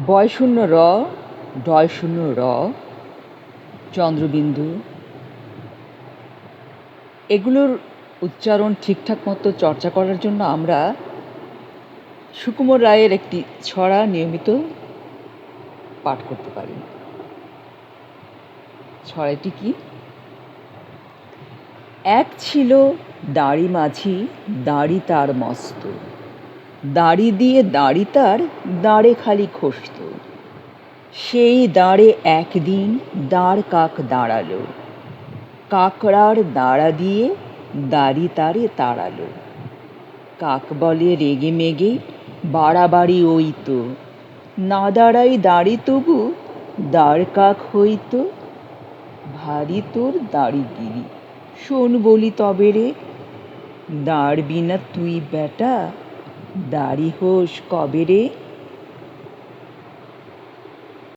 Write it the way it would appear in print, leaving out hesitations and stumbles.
বয় শূন্য র, ডয় শূন্য র, চন্দ্রবিন্দু, এগুলোর উচ্চারণ ঠিকঠাক মতো চর্চা করার জন্য আমরা সুকুমার রায়ের একটি ছড়া নিয়মিত পাঠ করতে পারি। ছড়াটি কি? এক ছিল দাড়ি মাঝি, দাড়ি তার মস্ত, দাড়ি দিয়ে দাড়ি তার দাঁড়ে খালি খসত। সেই দাঁড়ে একদিন দাঁড় কাক দাঁড়ালো, কাকড়ার দাঁড়া দিয়ে দাড়ি তারে তাড়ালো। কাক বলে রেগে মেগে, বাড়াবাড়ি ওই তো, না দাঁড়াই দাড়ি তবু দাঁড় কাক হইতো। ভারী তোর দাড়িগিরি, শোন বলি তবে রে, দাঁড়বি না তুই বেটা, দাড়ি হোস কবে রে।